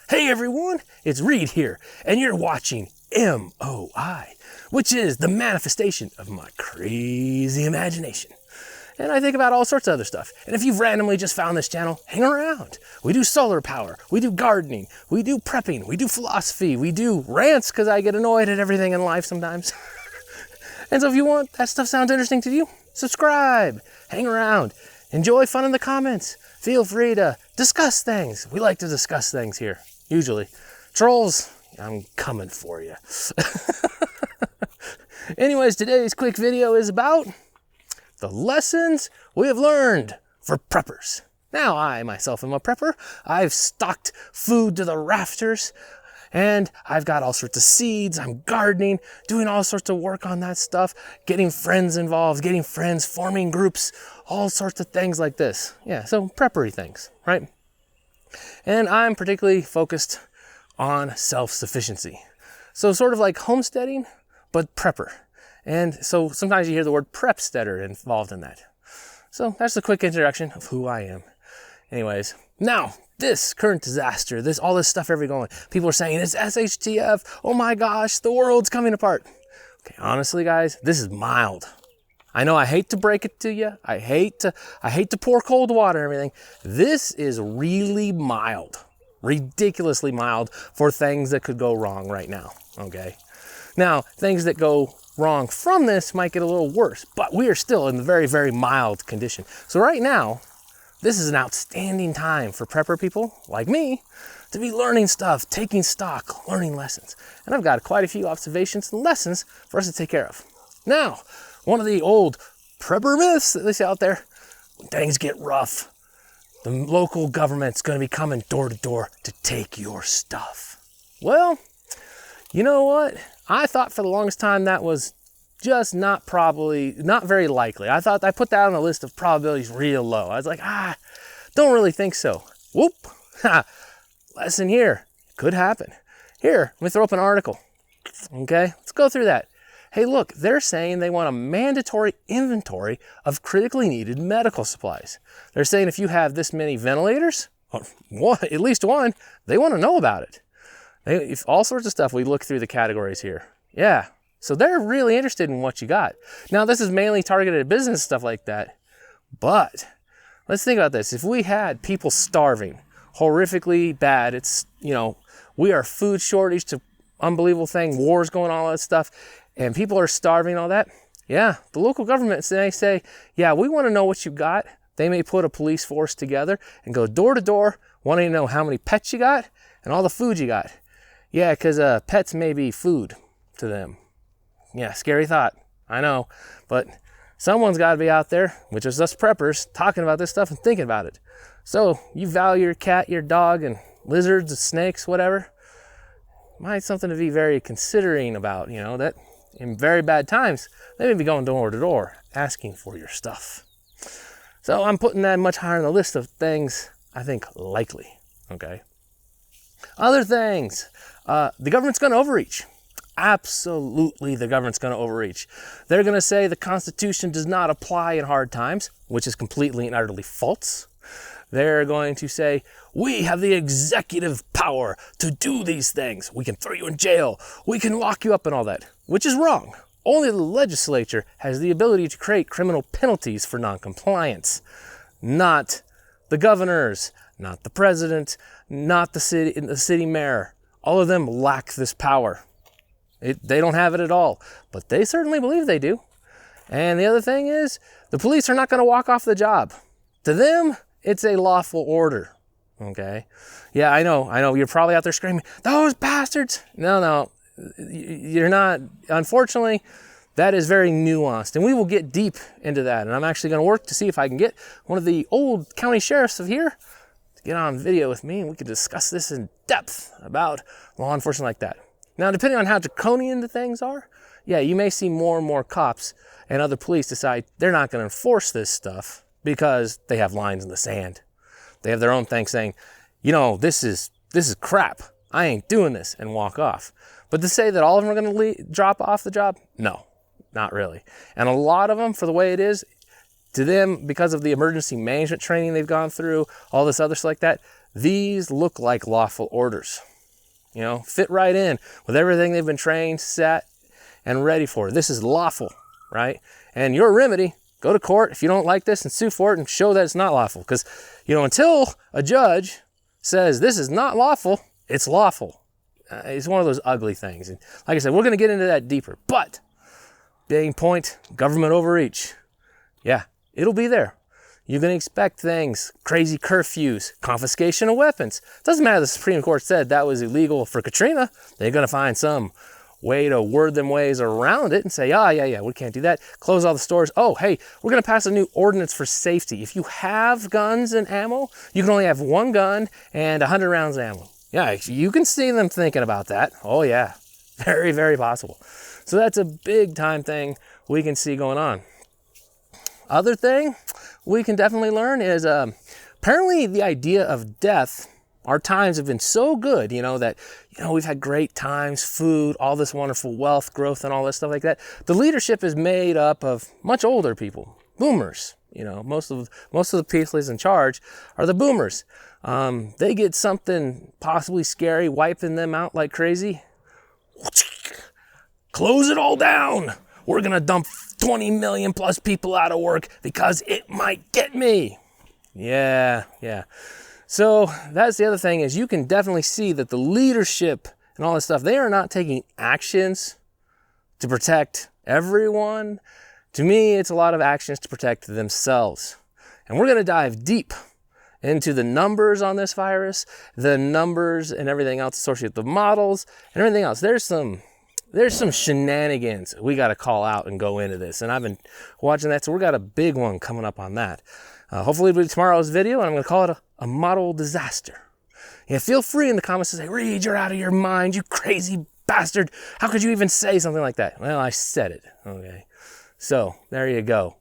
Hey everyone, it's Reed here, and you're watching MOI, which is the manifestation of my crazy imagination. And I think about all sorts of other stuff. And if you've randomly just found this channel, hang around. We do solar power, we do gardening, we do prepping, we do philosophy, we do rants because I get annoyed at everything in life sometimes. And so if you want, that stuff sounds interesting to you, subscribe, hang around, enjoy fun in the comments. Feel free to discuss things. We like to discuss things here, usually. Trolls, I'm coming for you. Anyways, today's quick video is about the lessons we have learned for preppers. Now, I myself am a prepper. I've stocked food to the rafters, and I've got all sorts of seeds. I'm gardening, doing all sorts of work on that stuff, getting friends involved, getting friends, forming groups, all sorts of things like this. Yeah, so preppery things, right? And I'm particularly focused on self-sufficiency. So sort of like homesteading, but prepper. And so sometimes you hear the word prepsteader involved in that. So that's a quick introduction of who I am. Anyways, now this current disaster, all this stuff going, people are saying it's SHTF. Oh my gosh, the world's coming apart. Okay, honestly, guys, this is mild. I know I hate to break it to you. I hate to pour cold water and everything. This is really mild, ridiculously mild for things that could go wrong right now. Okay. Now, things that go wrong from this might get a little worse, but we are still in the very, very mild condition. So right now, this is an outstanding time for prepper people like me to be learning stuff, taking stock, learning lessons. And I've got quite a few observations and lessons for us to take care of. Now, one of the old prepper myths that they say out there, when things get rough, the local government's going to be coming door to door to take your stuff. Well, you know what? I thought for the longest time that was just not very likely. I put that on the list of probabilities real low. I was like, don't really think so. Whoop, lesson here, could happen. Here, let me throw up an article. Okay, let's go through that. Hey, look, they're saying they want a mandatory inventory of critically needed medical supplies. They're saying if you have this many ventilators, at least one, they want to know about it. All sorts of stuff. We look through the categories here. Yeah. So they're really interested in what you got. Now, this is mainly targeted at business stuff like that. But let's think about this. If we had people starving, horrifically bad, we are food shortage to unbelievable thing, wars going on, all that stuff, and people are starving, all that. Yeah, the local government, they say, yeah, we want to know what you got. They may put a police force together and go door to door, wanting to know how many pets you got and all the food you got. Yeah, because pets may be food to them. Yeah, scary thought, I know, but someone's got to be out there, which is us preppers, talking about this stuff and thinking about it. So you value your cat, your dog, and lizards, and snakes, whatever. Might something to be very considering about, that in very bad times, they may be going door to door asking for your stuff. So I'm putting that much higher on the list of things I think likely, okay? Other things, the government's going to overreach. Absolutely, the government's going to overreach. They're going to say the Constitution does not apply in hard times, which is completely and utterly false. They're going to say, we have the executive power to do these things. We can throw you in jail. We can lock you up and all that, which is wrong. Only the legislature has the ability to create criminal penalties for noncompliance, not the governors, not the president, not the city mayor. All of them lack this power. They don't have it at all, but they certainly believe they do. And the other thing is, the police are not going to walk off the job. To them, it's a lawful order, okay? Yeah, I know, you're probably out there screaming, those bastards! No, you're not. Unfortunately, that is very nuanced, and we will get deep into that, and I'm actually going to work to see if I can get one of the old county sheriffs of here to get on video with me, and we can discuss this in depth about law enforcement like that. Now, depending on how draconian the things are, yeah, you may see more and more cops and other police decide they're not going to enforce this stuff because they have lines in the sand. They have their own thing saying, this is crap. I ain't doing this, and walk off. But to say that all of them are going to drop off the job, no, not really. And a lot of them, for the way it is, to them, because of the emergency management training they've gone through, all this other stuff like that, these look like lawful orders. You know, fit right in with everything they've been trained, set, and ready for. This is lawful, right? And your remedy, go to court if you don't like this and sue for it and show that it's not lawful. Because, you know, until a judge says this is not lawful, it's lawful. It's one of those ugly things. And like I said, we're going to get into that deeper. But, main point, government overreach. Yeah, it'll be there. You can expect things, crazy curfews, confiscation of weapons. Doesn't matter, the Supreme Court said that was illegal for Katrina. They're going to find some way to word them ways around it and say, yeah, we can't do that. Close all the stores. Oh, hey, we're going to pass a new ordinance for safety. If you have guns and ammo, you can only have one gun and 100 rounds of ammo. Yeah, you can see them thinking about that. Oh, yeah, very, very possible. So that's a big time thing we can see going on. Other thing we can definitely learn is apparently the idea of death, our times have been so good, that, we've had great times, food, all this wonderful wealth, growth, and all this stuff like that. The leadership is made up of much older people, boomers. Most of the people in charge are the boomers. They get something possibly scary wiping them out like crazy. Close it all down. We're going to dump 20 million plus people out of work because it might get me. Yeah. So that's the other thing is you can definitely see that the leadership and all this stuff, they are not taking actions to protect everyone. To me, it's a lot of actions to protect themselves. And we're going to dive deep into the numbers on this virus, the numbers and everything else associated with the models and everything else. There's some shenanigans we got to call out and go into this. And I've been watching that, so we got a big one coming up on that. Hopefully it'll be tomorrow's video, and I'm going to call it a model disaster. Yeah, feel free in the comments to say, Reed, you're out of your mind, you crazy bastard. How could you even say something like that? Well, I said it, okay? So, there you go.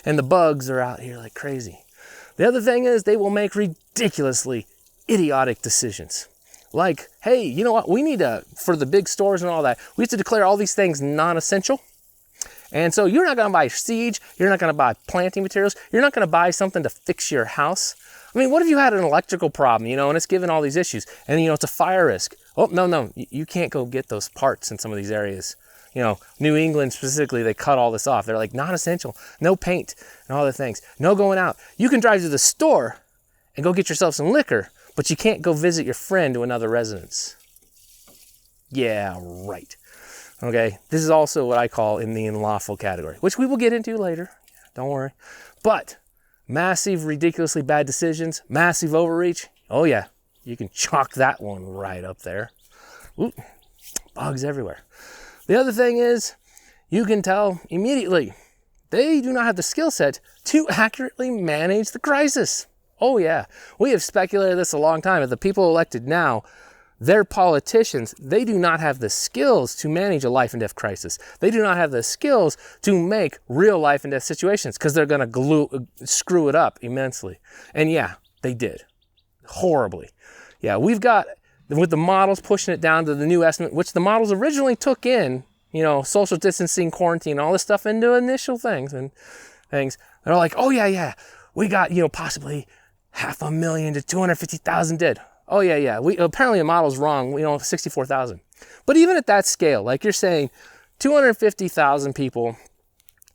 And the bugs are out here like crazy. The other thing is they will make ridiculously idiotic decisions. Like, hey, you know what? We need to, for the big stores and all that, we have to declare all these things non-essential. And so you're not going to buy siege. You're not going to buy planting materials. You're not going to buy something to fix your house. I mean, what if you had an electrical problem, and it's given all these issues and, it's a fire risk. Oh, no, you can't go get those parts in some of these areas. New England specifically, they cut all this off. They're like non-essential, no paint and all the things, no going out. You can drive to the store and go get yourself some liquor, but you can't go visit your friend to another residence. Yeah, right. Okay, this is also what I call in the unlawful category, which we will get into later. Don't worry. But massive, ridiculously bad decisions, massive overreach. Oh yeah, you can chalk that one right up there. Ooh, bugs everywhere. The other thing is, you can tell immediately, they do not have the skill set to accurately manage the crisis. Oh yeah, we have speculated this a long time. That the people elected now, they're politicians. They do not have the skills to manage a life and death crisis. They do not have the skills to make real life and death situations because they're going to screw it up immensely. And yeah, they did. Horribly. Yeah, we've got, with the models pushing it down to the new estimate, which the models originally took in, social distancing, quarantine, all this stuff into initial things and things. They're like, oh yeah, we got, possibly 500,000 to 250,000 dead. Oh yeah. Apparently the model's wrong. 64,000. But even at that scale, like you're saying, 250,000 people,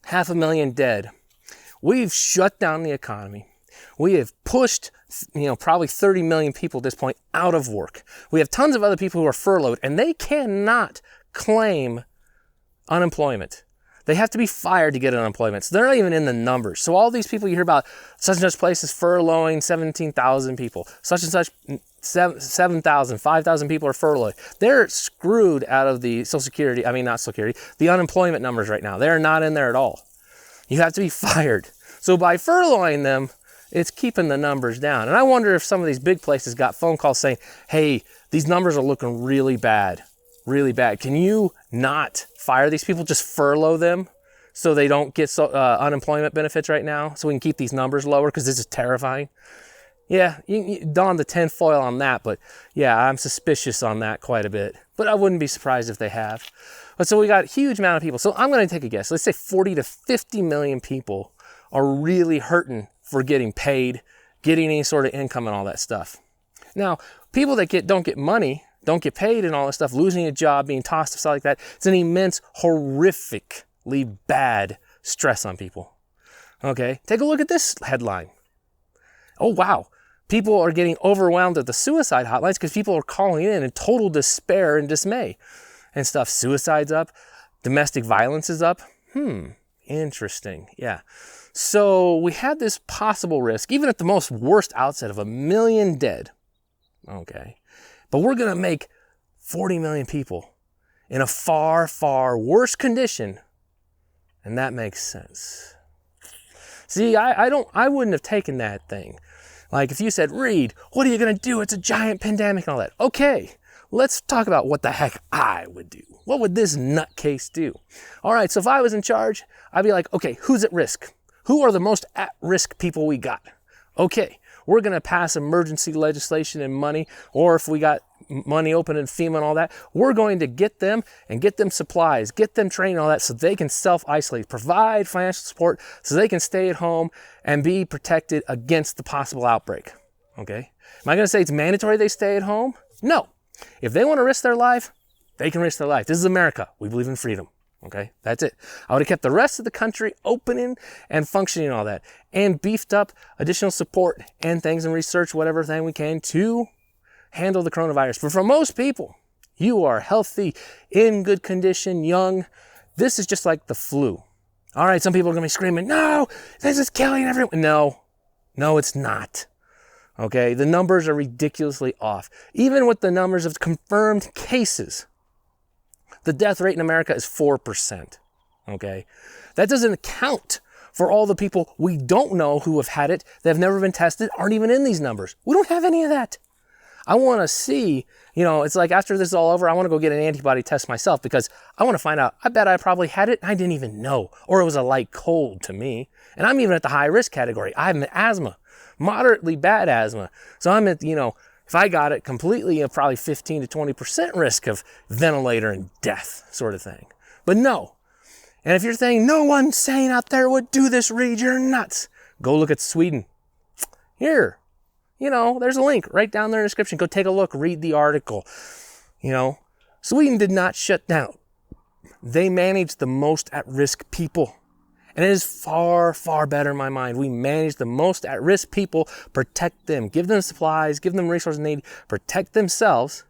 500,000 dead. We've shut down the economy. We have pushed, probably 30 million people at this point out of work. We have tons of other people who are furloughed, and they cannot claim unemployment. They have to be fired to get unemployment. So they're not even in the numbers. So all these people you hear about, such and such places furloughing 17,000 people, such and such 7,000, 5,000 people are furloughed. They're screwed out of the the unemployment numbers right now. They're not in there at all. You have to be fired. So by furloughing them, it's keeping the numbers down. And I wonder if some of these big places got phone calls saying, hey, these numbers are looking really bad. Really bad. Can you not fire these people? Just furlough them so they don't get unemployment benefits right now, so we can keep these numbers lower because this is terrifying. Yeah, you don the tinfoil on that, but yeah, I'm suspicious on that quite a bit. But I wouldn't be surprised if they have. But so we got a huge amount of people. So I'm going to take a guess. Let's say 40 to 50 million people are really hurting for getting paid getting any sort of income and all that stuff. Now, people that don't get money, don't get paid and all that stuff, losing a job, being tossed to stuff like that, it's an immense, horrifically bad stress on people. Okay, take a look at this headline. Oh, wow. People are getting overwhelmed at the suicide hotlines because people are calling in total despair and dismay and stuff. Suicide's up. Domestic violence is up. Interesting. Yeah. So we had this possible risk, even at the most worst outset, of 1 million dead. Okay. But we're going to make 40 million people in a far, far worse condition. And that makes sense. See, I wouldn't have taken that thing. Like if you said, Reed, what are you going to do? It's a giant pandemic and all that. Okay, let's talk about what the heck I would do. What would this nutcase do? All right, so if I was in charge, I'd be like, okay, who's at risk? Who are the most at-risk people we got? Okay, we're going to pass emergency legislation and money, or if we got money open in FEMA and all that, we're going to get them and get them supplies, get them trained and all that so they can self-isolate, provide financial support so they can stay at home and be protected against the possible outbreak. Okay? Am I going to say it's mandatory they stay at home? No. If they want to risk their life, they can risk their life. This is America. We believe in freedom. Okay? That's it. I would have kept the rest of the country opening and functioning and all that, and beefed up additional support and things and research, whatever thing we can to handle the coronavirus. But for most people, you are healthy, in good condition, young. This is just like the flu. All right, some people are going to be screaming, no, this is killing everyone. No, it's not. Okay, the numbers are ridiculously off. Even with the numbers of confirmed cases, the death rate in America is 4%. Okay, that doesn't account for all the people we don't know who have had it, that have never been tested, aren't even in these numbers. We don't have any of that. I want to see, it's like after this is all over, I want to go get an antibody test myself because I want to find out, I bet I probably had it and I didn't even know, or it was a light cold to me. And I'm even at the high risk category. I have asthma, moderately bad asthma. So I'm at, if I got it completely, probably 15 to 20% risk of ventilator and death sort of thing. But no. And if you're saying no one sane out there would do this, Reed, you're nuts. Go look at Sweden. Here. There's a link right down there in the description. Go take a look, read the article. Sweden did not shut down. They managed the most at-risk people. And it is far, far better in my mind. We manage the most at-risk people, protect them, give them supplies, give them resources they need, protect themselves,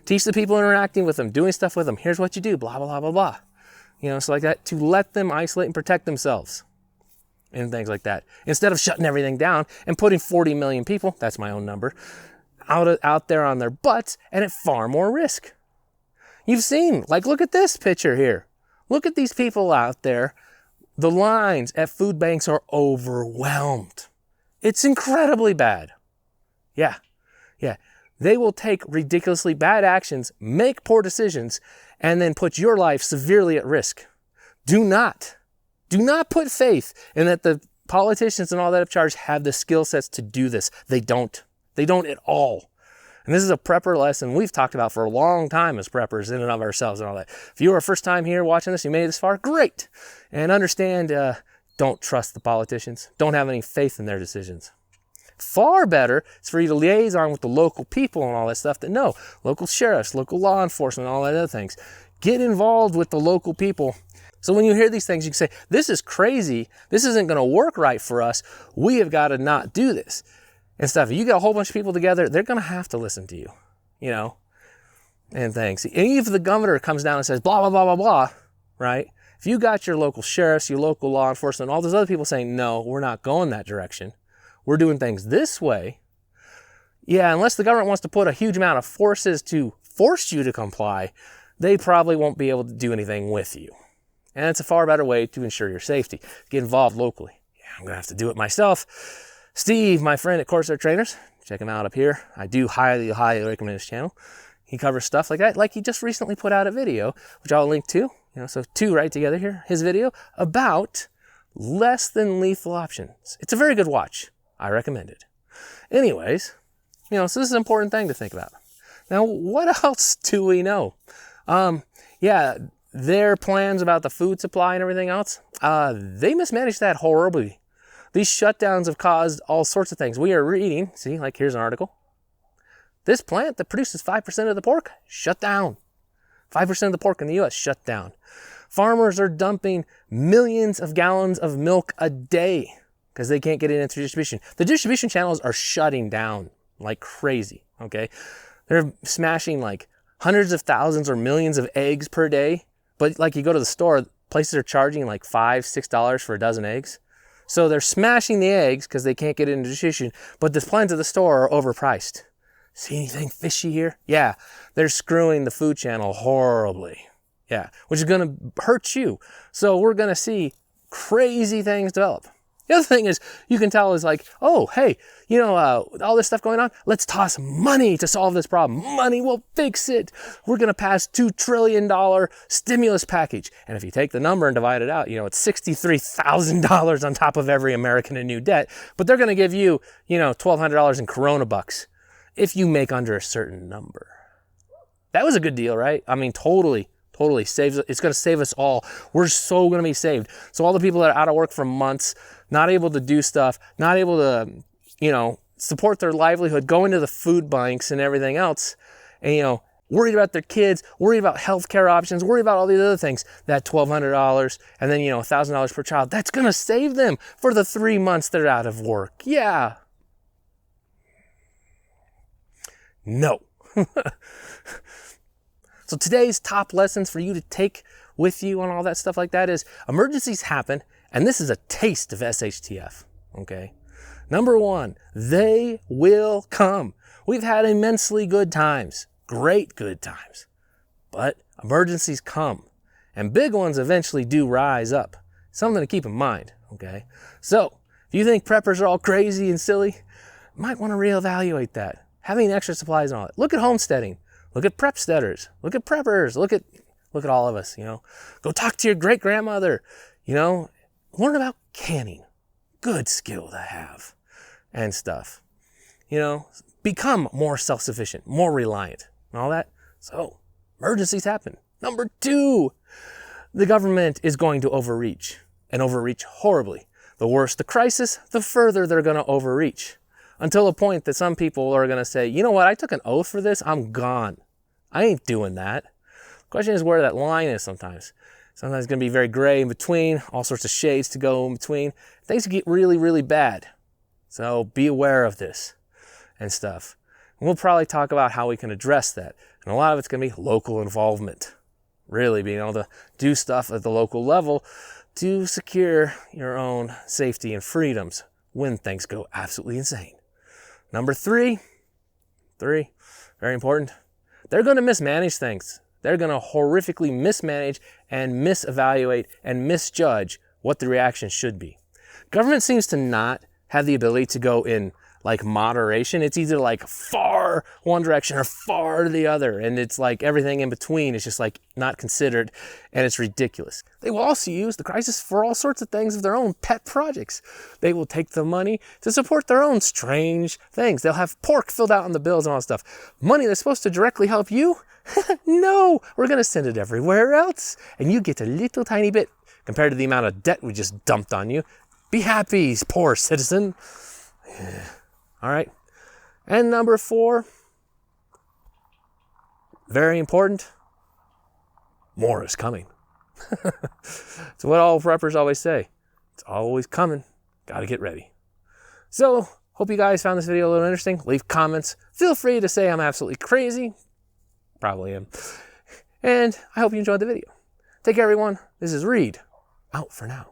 teach the people interacting with them, doing stuff with them. Here's what you do, blah, blah, blah, blah, blah. So like that, to let them isolate and protect themselves. And things like that. Instead of shutting everything down and putting 40 million people, that's my own number, out there on their butts and at far more risk. You've seen, look at this picture here. Look at these people out there. The lines at food banks are overwhelmed. It's incredibly bad. Yeah. They will take ridiculously bad actions, make poor decisions, and then put your life severely at risk. Do not put faith in that the politicians and all that in charge have the skill sets to do this. They don't. They don't at all. And this is a prepper lesson we've talked about for a long time as preppers in and of ourselves and all that. If you are a first time here watching this, you made it this far, great. And understand, don't trust the politicians. Don't have any faith in their decisions. Far better is for you to liaison with the local people and all that stuff that know. Local sheriffs, local law enforcement, all that other things. Get involved with the local people. So when you hear these things, you can say, this is crazy. This isn't going to work right for us. We have got to not do this and stuff. If you get a whole bunch of people together, they're going to have to listen to you, and things. And even if the governor comes down and says, blah, blah, blah, blah, blah, right? If you got your local sheriffs, your local law enforcement, all those other people saying, no, we're not going that direction. We're doing things this way. Yeah, unless the government wants to put a huge amount of forces to force you to comply, they probably won't be able to do anything with you. And it's a far better way to ensure your safety. Get involved locally. Yeah, I'm going to have to do it myself. Steve, my friend at Corsair Trainers, check him out up here. I do highly, highly recommend his channel. He covers stuff like that. Like he just recently put out a video, which I'll link to. So two right together here. His video about less than lethal options. It's a very good watch. I recommend it. Anyways, so this is an important thing to think about. Now, what else do we know? Their plans about the food supply and everything else, they mismanaged that horribly. These shutdowns have caused all sorts of things. We are reading, see, like here's an article. This plant that produces 5% of the pork, shut down. 5% of the pork in the U.S. shut down. Farmers are dumping millions of gallons of milk a day because they can't get it into distribution. The distribution channels are shutting down like crazy, okay? They're smashing like hundreds of thousands or millions of eggs per day. But like you go to the store, places are charging like $5, $6 for a dozen eggs. So they're smashing the eggs because they can't get it into distribution, but the plants at the store are overpriced. See anything fishy here? Yeah, they're screwing the food channel horribly. Yeah, which is going to hurt you. So we're going to see crazy things develop. The other thing is, you can tell is like, oh, hey, you know, all this stuff going on, let's toss money to solve this problem. Money will fix it. We're going to pass $2 trillion stimulus package. And if you take the number and divide it out, you know, it's $63,000 on top of every American in new debt. But they're going to give you, you know, $1,200 in Corona bucks if you make under a certain number. That was a good deal, right? I mean, totally saves. It's going to save us all. We're so going to be saved. So all the people that are out of work for months, not able to do stuff, not able to, you know, support their livelihood, go into the food banks and everything else, and, you know, worried about their kids, worried about healthcare options, worried about all these other things, that $1,200 and then, you know, $1,000 per child, that's going to save them for the 3 months they're out of work. Yeah. No. So today's top lessons for you to take with you on all that stuff like that is emergencies happen, and this is a taste of SHTF, okay? Number one, they will come. We've had immensely good times, great good times, but emergencies come, and big ones eventually do rise up. Something to keep in mind, okay? So if you think preppers are all crazy and silly, you might want to reevaluate that. Having extra supplies and all that. Look at homesteading. Look at prepsteaders. Look at preppers. Look at all of us, you know. Go talk to your great-grandmother, you know. Learn about canning. Good skill to have and stuff. You know, become more self-sufficient, more reliant and all that. So, emergencies happen. Number two, the government is going to overreach and overreach horribly. The worse the crisis, the further they're going to overreach. Until a point that some people are going to say, you know what, I took an oath for this, I'm gone. I ain't doing that. The question is where that line is sometimes. Sometimes it's going to be very gray in between, all sorts of shades to go in between. Things get really, really bad. So be aware of this and stuff. And we'll probably talk about how we can address that. And a lot of it's going to be local involvement. Really being able to do stuff at the local level to secure your own safety and freedoms when things go absolutely insane. Number three, very important, they're going to mismanage things. They're going to horrifically mismanage and misevaluate and misjudge what the reaction should be. Government seems to not have the ability to go in like moderation. It's either like far one direction or far the other. And it's like everything in between is just like not considered, and it's ridiculous. They will also use the crisis for all sorts of things of their own pet projects. They will take the money to support their own strange things. They'll have pork filled out on the bills and all that stuff. Money that's supposed to directly help you? No, we're going to send it everywhere else. And you get a little tiny bit compared to the amount of debt we just dumped on you. Be happy, poor citizen. Yeah. All right. And number four, very important, more is coming. It's what all preppers always say. It's always coming. Got to get ready. So, hope you guys found this video a little interesting. Leave comments. Feel free to say I'm absolutely crazy. Probably am. And I hope you enjoyed the video. Take care, everyone. This is Reed, out for now.